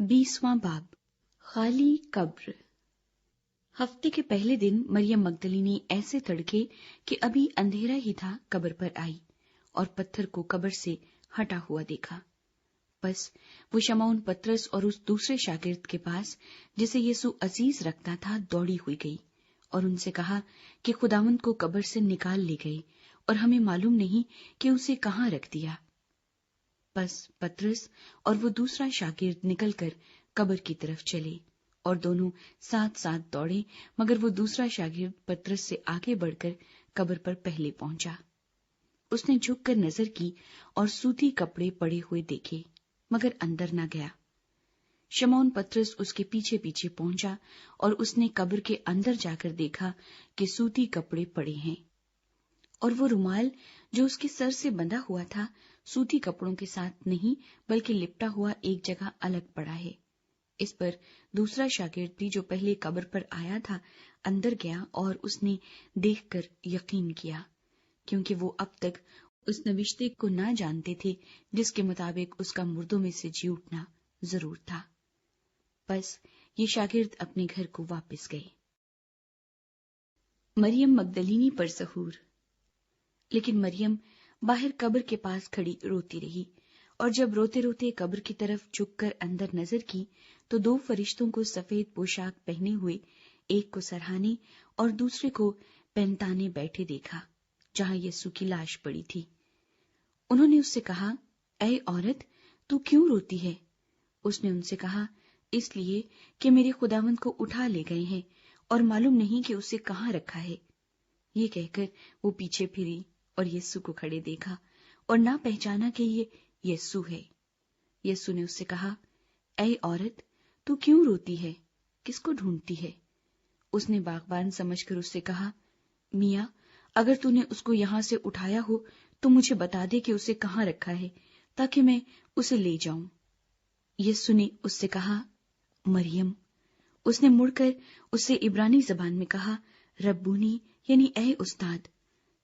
20वां बाब, खाली कब्र। हफ्ते के पहले दिन मरियम मगदलीनी ऐसे तड़के कि अभी अंधेरा ही था कब्र पर आई और पत्थर को कब्र से हटा हुआ देखा। बस वो शमौन पतरस और उस दूसरे शागिर्द के पास जिसे यीशु अजीज रखता था दौड़ी हुई गई और उनसे कहा कि खुदावंद को कब्र से निकाल ले गए और हमें मालूम नहीं कि उसे कहाँ रख दिया। बस पतरस और वो दूसरा शागिर्द निकलकर कब्र की तरफ चले और दोनों साथ साथ दौड़े, मगर वो दूसरा शागिर्द पतरस से आगे बढ़कर कब्र पर पहले पहुंचा। उसने झुककर नजर की और सूती कपड़े पड़े हुए देखे, मगर अंदर न गया। शमौन पतरस उसके पीछे पीछे पहुंचा और उसने कब्र के अंदर जाकर देखा कि सूती कपड़े पड़े हैं और वो रुमाल जो उसके सर से बंधा हुआ था सूती कपड़ों के साथ नहीं बल्कि लिपटा हुआ एक जगह अलग पड़ा है। इस पर दूसरा शागिर्द भी जो पहले कब्र पर आया था अंदर गया और उसने देखकर यकीन किया, क्योंकि वो अब तक उस नविश्ते को ना जानते थे जिसके मुताबिक उसका मुर्दों में से जी उठना जरूर था। बस ये शागिर्द अपने घर को वापस गए। मरियम मगदलीनी पर सहूर। लेकिन मरियम बाहर कब्र के पास खड़ी रोती रही और जब रोते रोते कब्र की तरफ झुककर अंदर नजर की तो दो फरिश्तों को सफेद पोशाक पहने हुए एक को सरहाने और दूसरे को पहनताने बैठे देखा जहां यीशु की लाश पड़ी थी। उन्होंने उससे कहा, ऐ औरत, तू क्यों रोती है? उसने उनसे कहा, इसलिए कि मेरे खुदावंद को उठा ले गए हैं और मालूम नहीं कि उसे कहाँ रखा है। ये कहकर वो पीछे फिरी और यीशु को खड़े देखा और ना पहचाना कि ये यीशु है। यीशु ने उससे कहा, ऐ औरत, तू क्यों रोती है? किसको ढूंढती है? उसने बागबान समझकर उससे कहा, मियां, अगर तूने उसको यहां से उठाया हो तो मुझे बता दे कि उसे कहाँ रखा है ताकि मैं उसे ले जाऊं। यीशु ने उससे कहा, मरियम। उसने मुड़कर उससे इब्रानी जबान में कहा, रब्बूनी, यानी ऐ उस्ताद।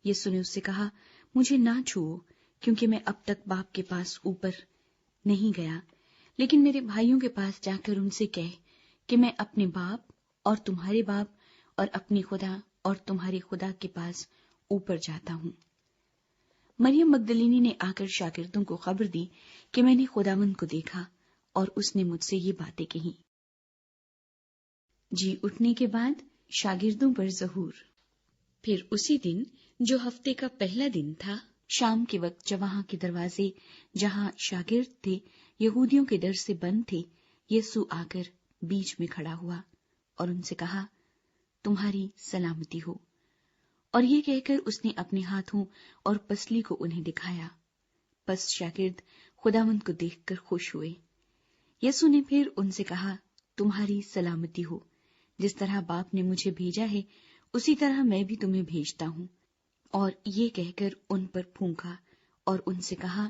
यीशु ने उससे कहा, मुझे ना छुओ, क्योंकि मैं अब तक बाप के पास ऊपर नहीं गया, लेकिन मेरे भाइयों के पास जाकर उनसे कह कि मैं अपने बाप और तुम्हारे बाप और अपनी खुदा और तुम्हारे खुदा के पास ऊपर जाता हूं। मरियम मगदलीनी ने आकर शागिर्दों को खबर दी कि मैंने खुदावंद को देखा और उसने मुझसे ये बातें कही। जी उठने के बाद शागिर्दों पर ज़हूर। फिर उसी दिन जो हफ्ते का पहला दिन था, शाम के वक्त जब वहां के दरवाजे जहां शागिर्द थे यहूदियों के डर से बंद थे, यीशु आकर बीच में खड़ा हुआ और उनसे कहा, तुम्हारी सलामती हो। और ये कहकर उसने अपने हाथों और पसली को उन्हें दिखाया। बस शागिर्द खुदावंद को देखकर खुश हुए। यीशु ने फिर उनसे कहा, तुम्हारी सलामती हो। जिस तरह बाप ने मुझे भेजा है उसी तरह मैं भी तुम्हें भेजता हूं। और ये कहकर उन पर फूंका और उनसे कहा,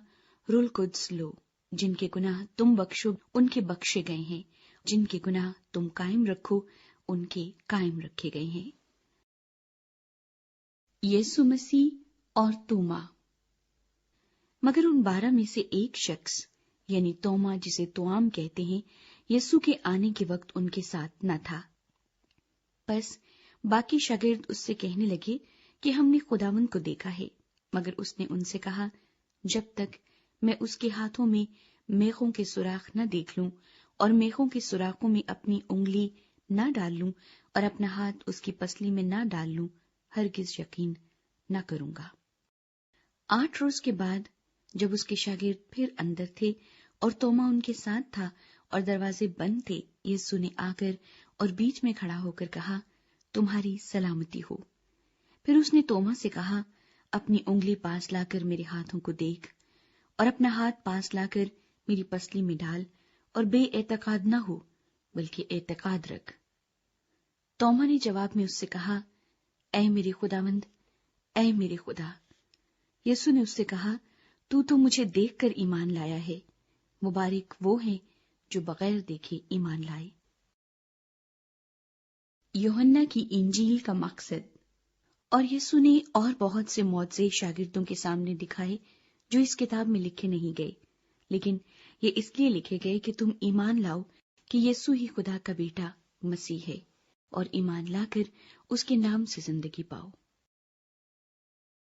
रुल कुद्स लो। जिनके गुनाह तुम बख्शो उनके बख्शे गए हैं, जिनके गुनाह तुम कायम रखो उनके कायम रखे गए हैं। यीशु मसीह और तोमा। मगर उन 12 में से एक शख्स यानी तोमा, जिसे तोआम कहते हैं, यीशु के आने के वक्त उनके साथ न था। बस बाकी शागिर्द उससे कहने लगे कि हमने खुदावंद को देखा है, मगर उसने उनसे कहा, जब तक मैं उसके हाथों में मेखों के सुराख न देख लूं और मेखों के सुराखों में अपनी उंगली न डाल लूं और अपना हाथ उसकी पसली में न डाल लूं, हरगिज यकीन न करूंगा। 8 रोज के बाद जब उसके शागिर्द फिर अंदर थे और तोमा उनके साथ था और दरवाजे बंद थे, यीशु ने आकर और बीच में खड़ा होकर कहा, तुम्हारी सलामती हो। फिर उसने तोमा से कहा, अपनी उंगली पास लाकर मेरे हाथों को देख और अपना हाथ पास लाकर मेरी पसली में डाल और बेएतकाद न हो बल्कि एतकाद रख। तोमा ने जवाब में उससे कहा, ऐ मेरे खुदावंद, ऐ मेरे खुदा। यीशु ने उससे कहा, तू तो मुझे देखकर ईमान लाया है, मुबारक वो है जो बगैर देखे ईमान लाए। यूहन्ना की इंजील का मकसद। और यीशु ने और बहुत से मौजज़े शागिर्दों के सामने दिखाए जो इस किताब में लिखे नहीं गए, लेकिन یہ اس لیے لکھے گئے کہ تم ایمان لاؤ کہ یسوع ہی خدا کا بیٹا مسیح ہے، اور ایمان لا کر اس کے نام سے زندگی پاؤ۔